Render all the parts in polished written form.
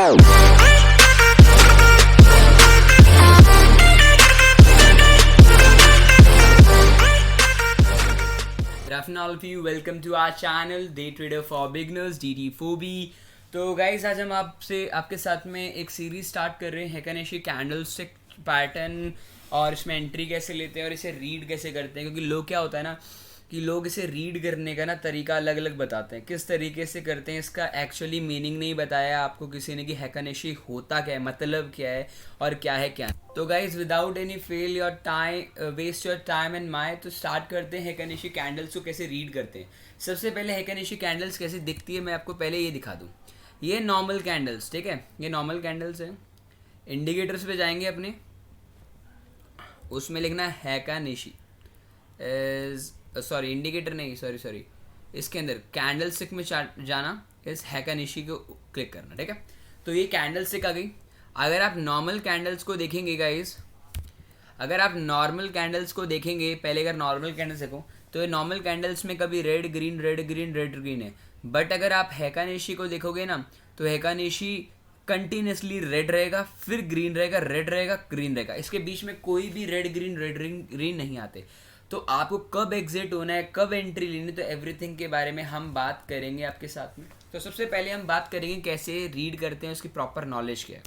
Afternoon all of you, welcome to our channel day trader for beginners DT4B। तो guys आज हम आपके साथ में एक सीरीज स्टार्ट कर रहे हैं हेकानिशी कैंडलस्टिक पैटर्न, और इसमें एंट्री कैसे लेते हैं और इसे रीड कैसे करते हैं। क्योंकि लोग क्या होता है ना कि लोग इसे रीड करने का ना तरीका अलग अलग बताते हैं, किस तरीके से करते हैं इसका एक्चुअली मीनिंग नहीं बताया आपको किसी ने कि हेकानिशी होता क्या है, मतलब क्या है और क्या है क्या है। तो guys without any fail your time waste your time and my, तो स्टार्ट करते हैं हेकानिशी कैंडल्स को कैसे रीड करते हैं। सबसे पहले हेकानिशी कैंडल्स कैसे दिखती है मैं आपको पहले ये दिखा दूँ। ये नॉर्मल कैंडल्स, ठीक है, ये नॉर्मल कैंडल्स है। इंडिकेटर्स पे जाएंगे अपने, उसमें लिखना है हेकानिशी, सॉरी इंडिकेटर नहीं, सॉरी इसके अंदर कैंडल स्टिक में जाना, इस हेकानिशी को क्लिक करना, ठीक है। तो ये कैंडल स्टिक आ गई। अगर आप नॉर्मल कैंडल्स को देखेंगे गाइस, अगर आप नॉर्मल कैंडल्स को देखेंगे पहले, अगर नॉर्मल कैंडल्स देखो तो ये नॉर्मल कैंडल्स में कभी red green red green red green है। बट अगर आप हेकानिशी को देखोगे ना तो हेकानिशी कंटिन्यूसली रेड रहेगा, फिर ग्रीन रहेगा, रेड रहेगा, ग्रीन रहेगा। इसके बीच में कोई भी रेड ग्रीन नहीं आते। तो आपको कब एग्जिट होना है, कब एंट्री लेनी, तो एवरीथिंग के बारे में हम बात करेंगे आपके साथ में। तो सबसे पहले हम बात करेंगे कैसे रीड करते हैं, उसकी प्रॉपर नॉलेज क्या है।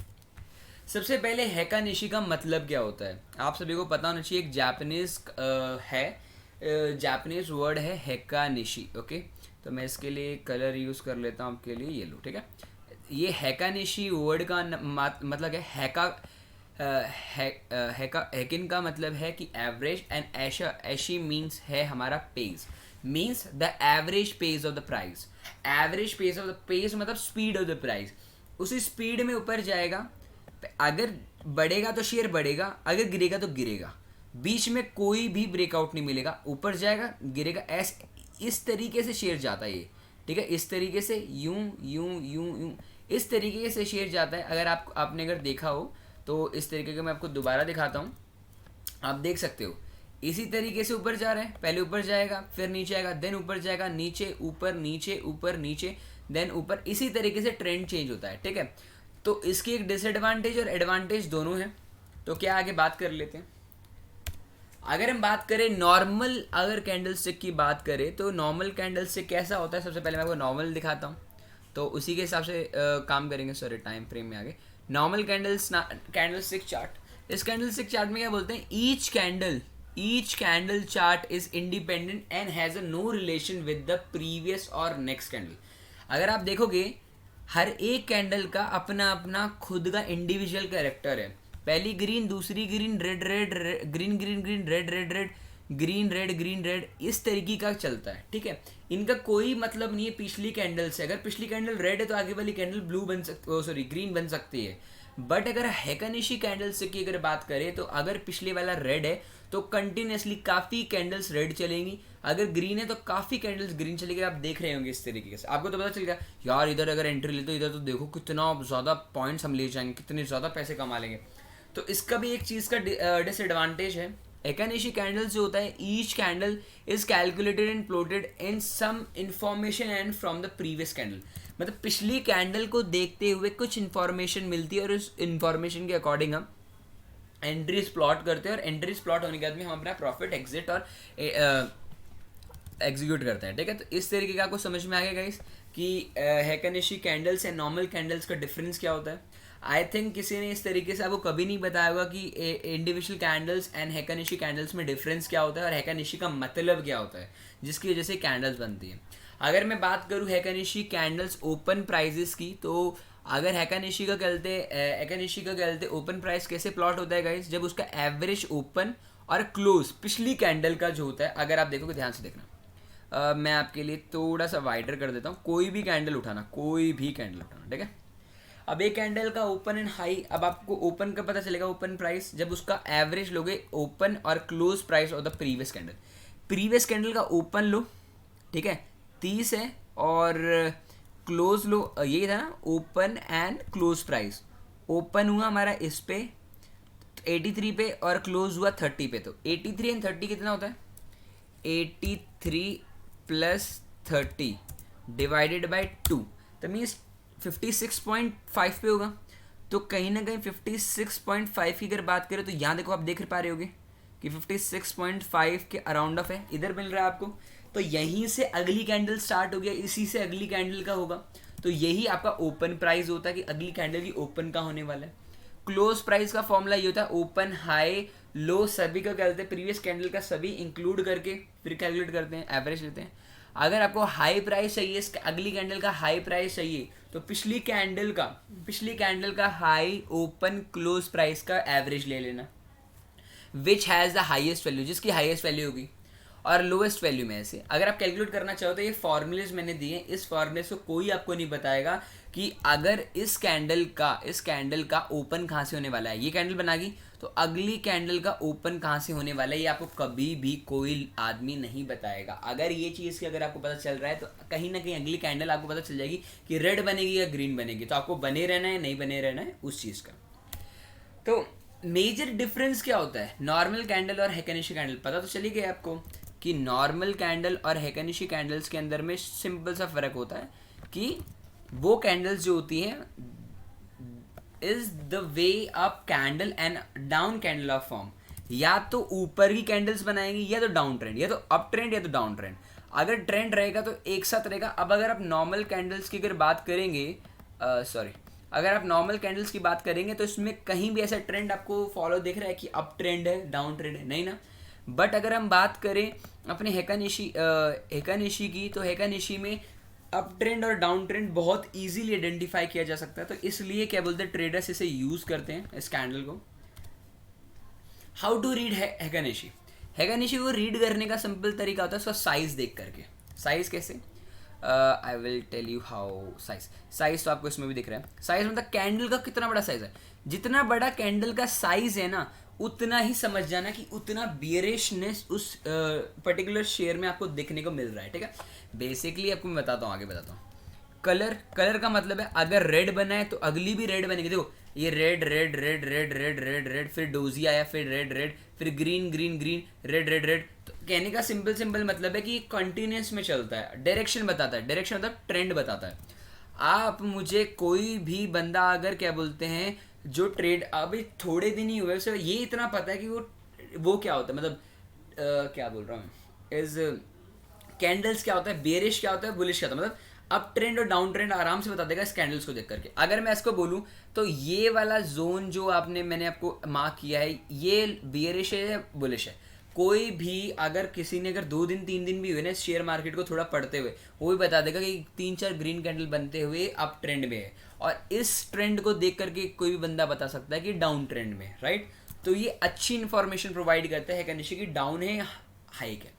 सबसे पहले हेकानिशी का मतलब क्या होता है आप सभी को पता होना चाहिए। एक जापानीज जापानीज वर्ड है हेकानिशी, ओके। तो मैं इसके लिए कलर यूज़ कर लेता हूँ आपके लिए, येलो, ठीक है। ये हेकानिशी वर्ड का मतलब है हेकिन का मतलब है कि एवरेज, एंड ऐशी मीन्स है हमारा page, means the average page of the price. Average page of the page मतलब स्पीड ऑफ द प्राइस। उसी स्पीड में ऊपर जाएगा, अगर बढ़ेगा तो शेयर बढ़ेगा, अगर गिरेगा तो गिरेगा, बीच में कोई भी ब्रेकआउट नहीं मिलेगा। ऊपर जाएगा गिरेगा, इस तरीके से शेयर जाता है ये, ठीक है। इस तरीके से यूं यूं यूं यूं इस तरीके से शेयर जाता है। अगर आपने अगर देखा हो तो इस तरीके का मैं आपको दोबारा दिखाता हूँ, आप देख सकते हो। इसी तरीके से ऊपर जा रहा है, पहले ऊपर जाएगा, फिर नीचे आएगा, देन ऊपर जाएगा, नीचे ऊपर नीचे ऊपर नीचे, देन ऊपर। इसी तरीके से ट्रेंड चेंज होता है, ठीक है। तो इसकी एक डिसएडवांटेज और एडवांटेज दोनों हैं। तो क्या आगे बात कर लेते हैं। अगर हम बात करें नॉर्मल, अगर कैंडल स्टिक की बात करें तो नॉर्मल कैंडल स्टिक कैसा होता है, सबसे पहले मैं आपको नॉर्मल दिखाता हूँ, तो उसी के हिसाब से काम करेंगे। सॉरी, टाइम फ्रेम में आगे नॉर्मल कैंडल स्टिक चार्ट। इस कैंडल स्टिक चार्ट में क्या बोलते हैं, each candle chart is independent and has a no relation with the previous और नेक्स्ट कैंडल। अगर आप देखोगे हर एक कैंडल का अपना अपना खुद का इंडिविजुअल कैरेक्टर है। पहली ग्रीन, दूसरी green, red red green green green, red red red green red green red, इस तरीके का चलता है, ठीक है। इनका कोई मतलब नहीं है पिछली कैंडल से। अगर पिछली कैंडल रेड है तो आगे वाली कैंडल ब्लू बन सकती, सॉरी ग्रीन बन सकती है। बट अगर हेकानिशी कैंडल से की अगर बात करें तो अगर पिछले वाला रेड है तो कंटिन्यूसली काफ़ी कैंडल्स रेड चलेंगी, अगर ग्रीन है तो काफ़ी कैंडल्स ग्रीन चलेगी। आप देख रहे होंगे इस तरीके से, आपको तो पता चल गया यार इधर अगर एंट्री ले तो इधर तो देखो कितना ज़्यादा पॉइंट्स हम ले जाएंगे, कितने ज़्यादा पैसे कमा लेंगे। तो इसका भी एक चीज़ का डिसएडवांटेज है। हेकानिशी कैंडल जो होता है, each candle is calculated and plotted in some information and from the previous candle. मतलब पिछली कैंडल को देखते हुए कुछ इन्फॉर्मेशन मिलती है और उस इन्फॉर्मेशन के अकॉर्डिंग हम एंट्रीज प्लॉट करते हैं, और एंट्रीज प्लॉट होने के बाद में हम अपना प्रॉफिट एग्जिट और एग्जीक्यूट करते हैं, ठीक है। तो इस तरीके का आपको समझ में आ गया गाइस कि हेकानिशी कैंडल्स एंड नॉर्मल कैंडल्स का डिफरेंस क्या होता है। आई थिंक किसी ने इस तरीके से आपको कभी नहीं बताया होगा कि इंडिविजुअल कैंडल्स एंड हेकानिशी कैंडल्स में डिफरेंस क्या होता है और हेकानिशी का मतलब क्या होता है जिसकी वजह से कैंडल्स बनती हैं। अगर मैं बात करूँ हेकानिशी कैंडल्स ओपन प्राइजेस की, तो अगर हेकानिशी का कहते ओपन प्राइस कैसे प्लॉट होता है गाइस, जब उसका एवरेज ओपन और क्लोज पिछली कैंडल का जो होता है, अगर आप देखोगे ध्यान से देखना, मैं आपके लिए थोड़ा सा वाइडर कर देता हूँ। कोई भी कैंडल उठाना, ठीक है। अब एक कैंडल का ओपन एंड हाई, अब आपको ओपन का पता चलेगा, ओपन प्राइस जब उसका एवरेज लोगे ओपन और close price of the previous candle का ओपन लो, ठीक है, 30 है, और क्लोज लो यही था ना, open and close price. Open हुआ हमारा इस पे 83 पे और क्लोज हुआ 30 पे, तो 83 एंड 30 कितना होता है, 83 + 30 डिवाइडेड बाई 2, तो मीन्स 56.5 पे होगा। तो कहीं ना कहीं 56.5 की अगर बात करें तो यहाँ देखो, आप देख पा रहे होगे कि 56.5 के अराउंड ऑफ है, इधर मिल रहा है आपको। तो यहीं से अगली कैंडल स्टार्ट हो गया, इसी से अगली कैंडल का होगा। तो यही आपका ओपन प्राइस होता है कि अगली कैंडल की ओपन का होने वाला है। क्लोज प्राइस का फॉर्मूला ये होता है, ओपन हाई लो सभी का क्या करते हैं, प्रीवियस कैंडल का सभी इंक्लूड करके फिर कैलकुलेट करते हैं, एवरेज लेते हैं। अगर आपको हाई प्राइस चाहिए, अगली कैंडल का हाई प्राइस चाहिए, तो पिछली कैंडल का हाई ओपन क्लोज प्राइस का एवरेज ले लेना, which has the highest value, जिसकी हाईएस्ट वैल्यू होगी, और लोएस्ट वैल्यू में से अगर आप कैलकुलेट करना चाहो तो ये फॉर्मूलेज मैंने दिए। इस फॉर्मूले से कोई आपको नहीं बताएगा कि अगर इस कैंडल का ओपन कहाँ से होने वाला है, ये कैंडल बनागी तो अगली कैंडल का ओपन कहाँ से होने वाला है, ये आपको कभी भी कोई आदमी नहीं बताएगा। अगर ये चीज़ की अगर आपको पता चल रहा है तो कहीं ना कहीं अगली कैंडल आपको पता चल जाएगी कि रेड बनेगी या ग्रीन बनेगी, तो आपको बने रहना है, नहीं बने रहना है उस चीज़ का। तो मेजर डिफरेंस क्या होता है नॉर्मल कैंडल और हेकेनिशी कैंडल, पता तो चली गया आपको कि नॉर्मल कैंडल और हेकेनिशी कैंडल्स के अंदर में सिंपल सा फ़र्क होता है कि वो कैंडल्स जो होती हैं is the way up candle and down candle of form, या तो ऊपर की कैंडल्स बनाएंगी या तो डाउन ट्रेंड, या तो अप ट्रेंड या तो डाउन ट्रेंड। अगर ट्रेंड रहेगा तो एक साथ रहेगा। अब अगर आप नॉर्मल कैंडल्स की अगर बात करेंगे, अगर आप नॉर्मल कैंडल्स की बात करेंगे तो इसमें कहीं भी ऐसा ट्रेंड आपको फॉलो दिख रहा है कि अप ट्रेंड है डाउन ट्रेंड है, नहीं ना। बट अगर हम बात करें अपने हेकानिशी की, तो हेकानिशी में अप ट्रेंड और डाउन ट्रेंड बहुत इजीली आइडेंटिफाई किया जा सकता है। तो इसलिए क्या बोलते हैं, ट्रेडर्स इसे यूज़ करते हैं इस कैंडल को। हाउ टू रीड हेकानिशी को रीड करने का सिंपल तरीका होता है उसका साइज़ देख करके। साइज़ कैसे, I will tell you how. Size तो आपको इसमें भी दिख रहा है। साइज मतलब कैंडल का कितना बड़ा साइज है, जितना बड़ा कैंडल का साइज है ना उतना ही समझ जाना कि उतना बियरिशनेस उस पर्टिकुलर शेयर में आपको देखने को मिल रहा है, ठीक है। बेसिकली आपको मैं बताता हूँ, आगे बताता हूँ। कलर का मतलब है अगर रेड बना है तो अगली भी रेड बनेगी। देखो ये red red red red red red red, फिर डोजी आया, फिर रेड रेड, फिर green green green, red red red. तो कहने का सिंपल मतलब है कि कंटिन्यूस में चलता है, डायरेक्शन बताता है, डायरेक्शन मतलब ट्रेंड बताता है। आप मुझे कोई भी बंदा अगर क्या बोलते हैं जो ट्रेड अभी थोड़े दिन ही हुए उसे ये इतना पता है कि वो क्या होता है, मतलब क्या बोल रहा हूँ इज कैंडल्स क्या होता है, बेरिश क्या होता है, बुलिश क्या होता है, मतलब अप ट्रेंड और डाउन ट्रेंड आराम से बता देगा इस कैंडल्स को देख करके। अगर मैं इसको बोलूं तो ये वाला जोन जो मैंने आपको मार्क किया है ये बेरिश है या बुलिश है। कोई भी अगर किसी ने अगर 2 दिन 3 दिन भी हुए ना शेयर मार्केट को थोड़ा पढ़ते हुए, वो भी बता देगा कि 3-4 ग्रीन कैंडल बनते हुए अप ट्रेंड में है, और इस ट्रेंड को देख करके कोई भी बंदा बता सकता है कि डाउन ट्रेंड में, राइट। तो ये अच्छी इन्फॉर्मेशन प्रोवाइड करता है हेकानिशी की डाउन है या हाइक है।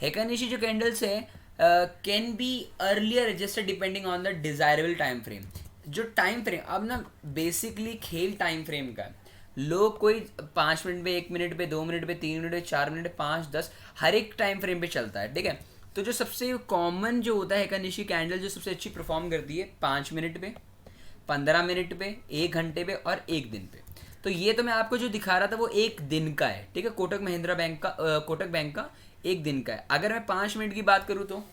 हेकानिशी जो कैंडल्स है can be earlier adjusted depending on the desirable time frame. जो टाइम फ्रेम अब ना बेसिकली खेल टाइम फ्रेम का, लोग कोई 5 मिनट पे, 1 मिनट पे, 2 मिनट पे, 3 मिनट पे, 4 मिनट पे, 5, 10 हर एक टाइम फ्रेम पे चलता है, ठीक है। तो जो सबसे कॉमन जो होता है हेकानिशी कैंडल जो सबसे अच्छी परफॉर्म करती है 5 मिनट पे, 15 मिनट पे, 1 घंटे पे और 1 दिन पे। तो ये तो मैं आपको जो दिखा रहा था वो 1 दिन का है, ठीक है। कोटक बैंक का 1 दिन का है। अगर मैं 5 मिनट की बात करूँ तो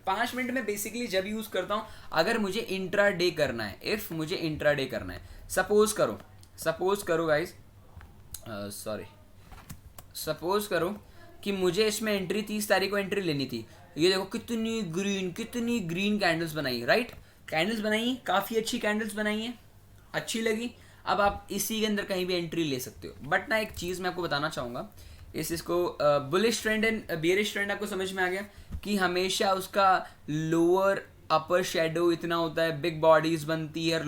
5 मिनट में बेसिकली जब यूज़ करता हूँ अगर मुझे इंट्रा डे करना है, इफ़ मुझे इंट्रा डे करना है, सपोज करो गाइज, सपोज करो कि मुझे इसमें एंट्री 30 तारीख को एंट्री लेनी थी। ये देखो कितनी ग्रीन कैंडल्स बनाई, राइट। कैंडल्स बनाई, काफ़ी अच्छी कैंडल्स बनाई हैं, अच्छी लगी। अब आप इसी के अंदर कहीं भी एंट्री ले सकते हो। बट ना एक चीज़ मैं आपको बताना चाहूँगा, इसको bullish trend and bearish trend आपको समझ में आ गया कि हमेशा उसका लोअर अपर शेडो इतना होता है, बिग बॉडीज बनती है,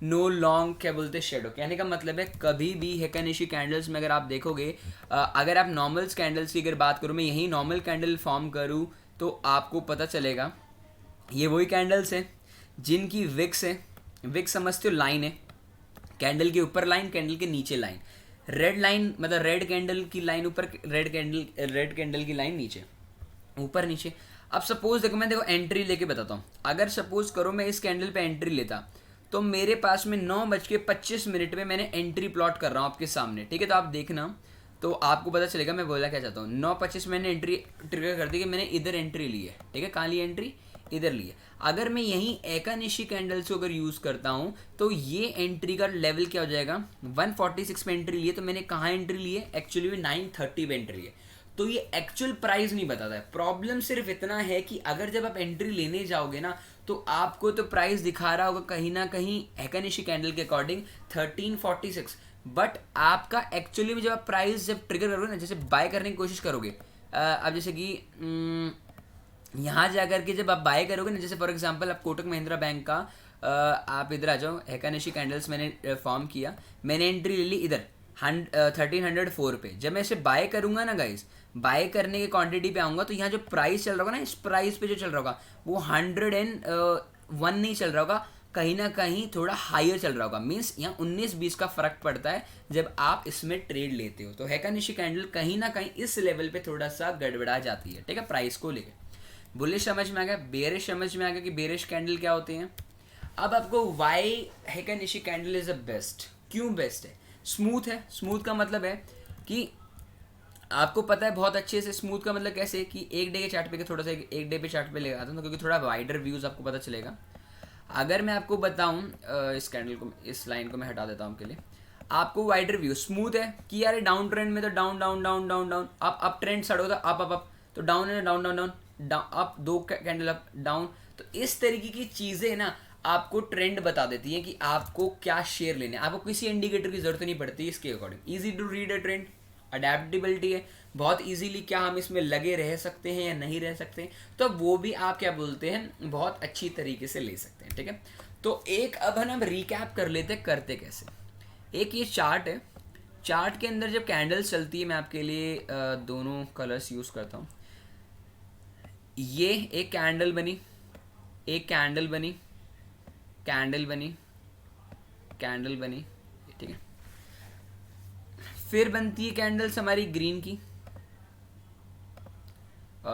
नो लॉन्ग क्या बोलते हैं शेडो। कहने का मतलब है कभी भी हेकानिशी कैंडल्स में अगर आप देखोगे, अगर आप नॉर्मल कैंडल्स की अगर बात करूँ, मैं यही नॉर्मल कैंडल फॉर्म करूँ तो आपको पता चलेगा ये वही कैंडल्स हैं जिनकी विक्स है, विक्स समझते हो लाइन है, कैंडल के ऊपर लाइन, कैंडल के नीचे लाइन, रेड लाइन मतलब रेड कैंडल की लाइन ऊपर, रेड कैंडल की लाइन नीचे, ऊपर नीचे। अब सपोज देखो मैं एंट्री लेके बताता हूँ। अगर सपोज करो मैं इस कैंडल पे एंट्री लेता तो मेरे पास में 9:25 में मैंने एंट्री प्लॉट कर रहा हूँ आपके सामने, ठीक है। तो आप देखना तो आपको पता चलेगा मैं बोला क्या चाहता हूँ। 9:25 मैंने एंट्री ट्रिगर कर दी कि मैंने इधर एंट्री ली है, ठीक है। कहाँ ली एंट्री, इधर लिए। अगर मैं यहीं एकानिशी कैंडल्स को अगर यूज़ करता हूँ तो ये एंट्री का लेवल क्या हो जाएगा, 146 पे एंट्री लिए तो मैंने कहाँ एंट्री लिए, एक्चुअली में 930 पे एंट्री लिए। तो ये एक्चुअल प्राइस नहीं बताता है। प्रॉब्लम सिर्फ इतना है कि अगर जब आप एंट्री लेने जाओगे ना तो आपको तो प्राइस दिखा रहा होगा कहीं ना कहीं एकानिशी कैंडल के अकॉर्डिंग 1346, बट आपका एक्चुअली में जब आप प्राइस जब ट्रिगर करोगे ना, जैसे बाय करने की कोशिश करोगे, अब जैसे कि यहाँ जा करके जब आप बाय करोगे ना, जैसे फॉर एग्जांपल आप कोटक महिंद्रा बैंक का आप इधर आ जाओ, एकानिशी कैंडल्स मैंने फॉर्म किया, मैंने एंट्री ले ली इधर 1304 पे। जब मैं इसे बाय करूंगा ना गाइस, बाय करने के क्वांटिटी पे आऊँगा तो यहाँ जो प्राइस चल रहा होगा ना, इस प्राइस पे जो चल रहा होगा वो 101 नहीं चल रहा होगा, कहीं ना कहीं थोड़ा हायर चल रहा होगा। मीन्स यहाँ 19-20 का फर्क पड़ता है जब आप इसमें ट्रेड लेते हो। तो हैकानिशी कैंडल कहीं ना कहीं इस लेवल पे थोड़ा सा गड़बड़ा जाती है, ठीक है, प्राइस को लेकर। बुलिश समझ में आ गया, बेरिश समझ में आ गया कि बेरिश कैंडल क्या होते हैं। अब आपको why Heikin Ashi candle is the best, क्यों बेस्ट है? स्मूथ है। स्मूथ का मतलब है कि आपको पता है बहुत अच्छे से, स्मूथ का मतलब कैसे कि एक डे के चार्ट पे थोड़ा सा एक डे पे चार्ट पे ले आता हूँ तो क्योंकि थोड़ा वाइडर व्यूज़ आपको पता चलेगा। अगर मैं आपको बताऊँ इस कैंडल को, इस लाइन को मैं हटा देता हूँ आपके लिए, आपको वाइडर व्यू स्मूथ है कि यार डाउन ट्रेंड में तो down down down down down, up trend start होता है अप, तो डाउन है down down down down, up 2 candle up down. तो इस तरीके की चीज़ें ना आपको ट्रेंड बता देती हैं कि आपको क्या शेयर लेने, आपको किसी इंडिकेटर की जरूरत नहीं पड़ती इसके according. Easy to read a trend, adaptability है बहुत इजीली, क्या हम इसमें लगे रह सकते हैं या नहीं रह सकते, तो वो भी आप क्या बोलते हैं बहुत अच्छी तरीके से ले सकते हैं, ठीक है। तो एक अब हम रिकैप कर लेते करते कैसे। एक ये चार्ट है, चार्ट के अंदर जब कैंडल्स चलती है, मैं आपके लिए दोनों कलर्स यूज़ करता हूँ। ये एक कैंडल बनी, एक कैंडल बनी, कैंडल बनी, कैंडल बनी, ठीक है। फिर बनती है कैंडल्स हमारी ग्रीन की,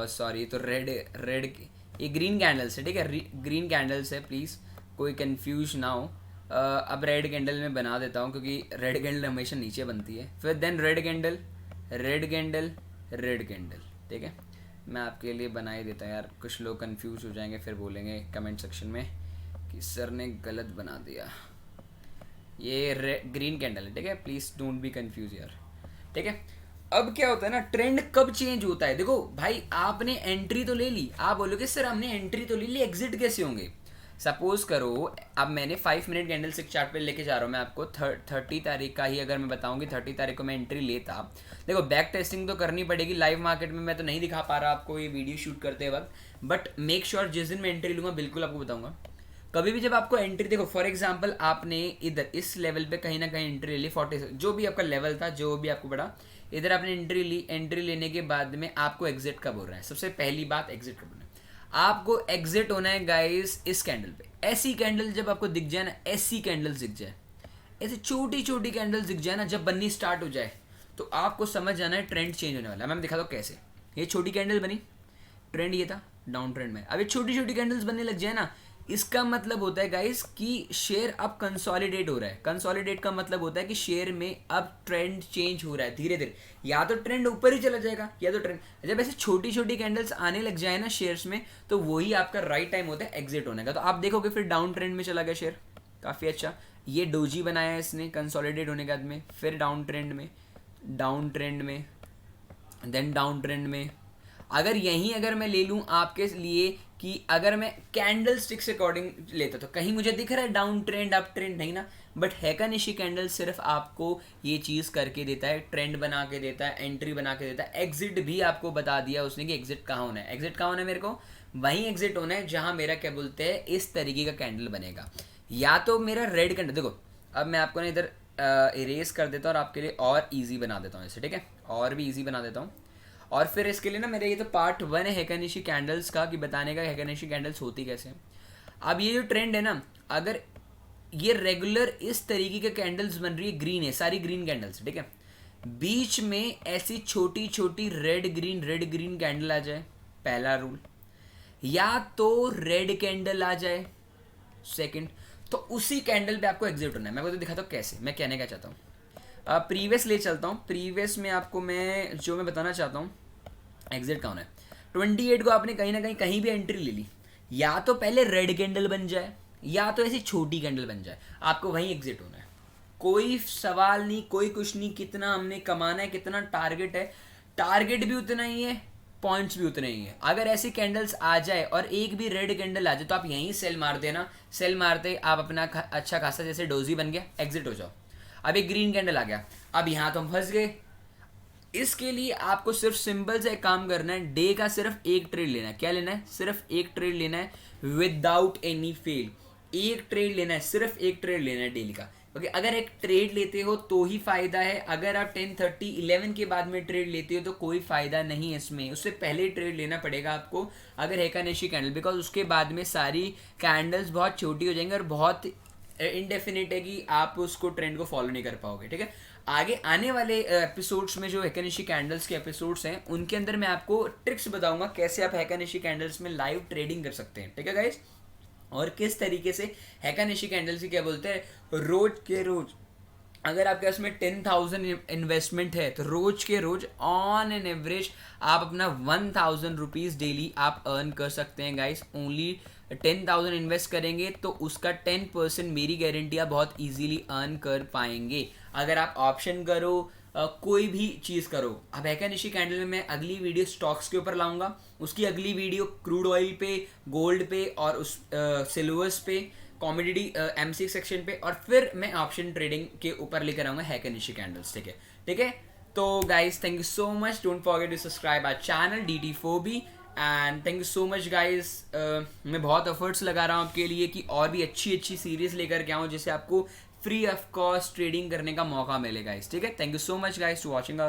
सॉरी तो रेड की, ये ग्रीन कैंडल्स है, ठीक है, ग्रीन कैंडल्स है, प्लीज़ कोई कंफ्यूज ना हो। अब रेड कैंडल में बना देता हूँ क्योंकि रेड कैंडल हमेशा नीचे बनती है। फिर then red candle, red candle, red candle, ठीक है। मैं आपके लिए बना ही देता यार, कुछ लोग कंफ्यूज हो जाएंगे फिर बोलेंगे कमेंट सेक्शन में कि सर ने गलत बना दिया। ये ग्रीन कैंडल है, ठीक है, प्लीज़ डोंट बी कंफ्यूज यार, ठीक है। अब क्या होता है ना, ट्रेंड कब चेंज होता है, देखो भाई आपने एंट्री तो ले ली, आप बोलोगे सर हमने एंट्री तो ले ली, एग्जिट कैसे होंगे। सपोज करो अब मैंने 5 मिनट कैंडल से चार्ट पे लेके जा रहा हूँ मैं आपको, 30 तारीख का ही अगर मैं बताऊँगी 30 तारीख को मैं एंट्री लेता। देखो बैक टेस्टिंग तो करनी पड़ेगी, लाइव मार्केट में मैं तो नहीं दिखा पा रहा आपको ये वीडियो शूट करते वक्त, बट मेक श्योर जिस दिन मैं एंट्री लूँगा बिल्कुल आपको बताऊँगा। कभी भी जब आपको एंट्री, देखो फॉर एग्जांपल आपने इधर इस लेवल पे कहीं ना कहीं एंट्री ले ली 40, जो भी आपका लेवल था जो भी आपको पड़ा, इधर आपने एंट्री ली, एंट्री लेने के बाद में आपको एग्जिट कब हो रहा है, सबसे पहली बात एग्जिट कब होना है। आपको एग्जिट होना है गाइस इस कैंडल पे। ऐसी कैंडल जब आपको दिख जाए ना, ऐसी कैंडल्स दिख जाए, ऐसी छोटी छोटी कैंडल्स दिख जाए ना, जब बननी स्टार्ट हो जाए तो आपको समझ जाना है ट्रेंड चेंज होने वाला है। मैं दिखाता हूँ कैसे। ये छोटी कैंडल बनी, ट्रेंड ये था डाउन ट्रेंड में, अब ये छोटी छोटी कैंडल्स बनने लग जाए ना, इसका मतलब होता है गाइस कि शेयर अब कंसोलिडेट हो रहा है। कंसोलिडेट का मतलब होता है कि शेयर में अब ट्रेंड चेंज हो रहा है धीरे धीरे, या तो ट्रेंड ऊपर ही चला जाएगा या तो ट्रेंड, जब ऐसे छोटी छोटी कैंडल्स आने लग जाए ना शेयर्स में, तो वही आपका राइट टाइम होता है एग्जिट होने का। तो आप देखोगे फिर डाउन ट्रेंड में चला गया शेयर, काफ़ी अच्छा। ये डोजी बनाया है इसने कंसोलिडेट होने के बाद में, फिर डाउन ट्रेंड में, डाउन ट्रेंड में, देन डाउन ट्रेंड में। अगर यहीं अगर मैं ले लूँ आपके लिए कि अगर मैं कैंडल स्टिक से अकॉर्डिंग लेता तो कहीं मुझे दिख रहा है डाउन ट्रेंड अप ट्रेंड, नहीं ना, बट हैकानिशी कैंडल सिर्फ आपको ये चीज़ करके देता है, ट्रेंड बना के देता है, एंट्री बना के देता है, एग्जिट भी आपको बता दिया उसने कि एग्जिट कहाँ होना है। एग्जिट कहाँ होना है मेरे को, वहीं एग्जिट होना है जहाँ मेरा क्या बोलते हैं इस तरीके का कैंडल बनेगा, या तो मेरा रेड कैंडल। देखो अब मैं आपको ना इधर इरेज कर देता हूँ और आपके लिए और ईजी बना देता हूँ इसे, ठीक है, और भी ईजी बना देता हूँ। और फिर इसके लिए ना मेरे ये तो पार्ट 1 है हैकानिशी कैंडल्स का, कि बताने का हैकानिशी कैंडल्स होती कैसे। अब ये जो ट्रेंड है ना, अगर ये रेगुलर इस तरीके के कैंडल्स बन रही है, ग्रीन है सारी ग्रीन कैंडल्स, ठीक है, बीच में ऐसी छोटी छोटी रेड ग्रीन कैंडल आ जाए, पहला रूल, या तो रेड कैंडल आ जाए सेकंड, तो उसी कैंडल पे आपको एग्जिट होना है। मैं आपको तो दिखाता हूँ कैसे, मैं कहने का चाहता हूँ। प्रीवियस ले चलता हूँ, प्रीवियस में आपको मैं जो मैं बताना चाहता हूँ एग्जिट का होना है। 28 को आपने कहीं ना कहीं भी एंट्री ले ली, या तो पहले रेड कैंडल बन जाए या तो ऐसी छोटी कैंडल बन जाए, आपको वहीं एग्जिट होना है। कोई सवाल नहीं, कोई कुछ नहीं, कितना हमने कमाना है, कितना टारगेट है, टारगेट भी उतना ही है, पॉइंट्स भी उतने ही है। अगर ऐसी कैंडल्स आ जाए और एक भी रेड कैंडल आ जाए तो आप यहीं सेल मार देना, सेल मारते आप अपना अच्छा खासा जैसे डोजी बन गया, एग्जिट हो जाओ। अब एक ग्रीन कैंडल आ गया, अब यहाँ तो हम फंस गए। इसके लिए आपको सिर्फ सिंपल से एक काम करना है, डे का सिर्फ एक ट्रेड लेना है। क्या लेना है? सिर्फ एक ट्रेड लेना है विदाउट एनी फेल। एक ट्रेड लेना है, सिर्फ एक ट्रेड लेना है डेली का। ओके, अगर एक ट्रेड लेते हो तो ही फायदा है, अगर आप 10:30 11 के बाद में ट्रेड लेते हो तो कोई फायदा नहीं है इसमें। उससे पहले ट्रेड लेना पड़ेगा आपको अगर हेकानेशी कैंडल, बिकॉज उसके बाद में सारी कैंडल्स बहुत छोटी हो जाएंगी और बहुत इनडेफिनिट है कि आप उसको ट्रेंड को फॉलो नहीं कर पाओगे। ठीक है, आगे आने वाले एपिसोड्स में जो हेकानिशी कैंडल्स के एपिसोड्स हैं उनके अंदर मैं आपको ट्रिक्स बताऊंगा कैसे आप हेकानिशी कैंडल्स में लाइव ट्रेडिंग कर सकते हैं। ठीक है गाइस, और किस तरीके से हेकानिशी कैंडल्स की क्या बोलते हैं, रोज के रोज अगर आपके पास में 10,000 इन्वेस्टमेंट है तो रोज के रोज ऑन एन एवरेज आप अपना 1,000 रुपीज़ डेली आप अर्न कर सकते हैं गाइस। ओनली 10,000 इन्वेस्ट करेंगे तो उसका 10% मेरी गारंटी आप बहुत इजीली अर्न कर पाएंगे। अगर आप ऑप्शन करो, कोई भी चीज़ करो। अब हेकानिशी कैंडल में मैं अगली वीडियो स्टॉक्स के ऊपर लाऊंगा, उसकी अगली वीडियो क्रूड ऑयल पे, गोल्ड पे और उस सिल्वर्स पे, कॉमोडिटी एमसी सेक्शन पे, और फिर मैं ऑप्शन ट्रेडिंग के ऊपर लेकर आऊंगा हेकानिशी कैंडल्स। ठीक है, ठीक है। तो guys thank you so much, don't forget to subscribe our channel DT4B and thank you so much guys. मैं बहुत एफर्ट्स लगा रहा हूँ आपके लिए कि और भी अच्छी अच्छी सीरीज लेकर के आऊँ जिससे आपको फ्री ऑफ कॉस्ट ट्रेडिंग करने का मौका मिलेगा गाइज। ठीक है, thank you so much guys to watching us.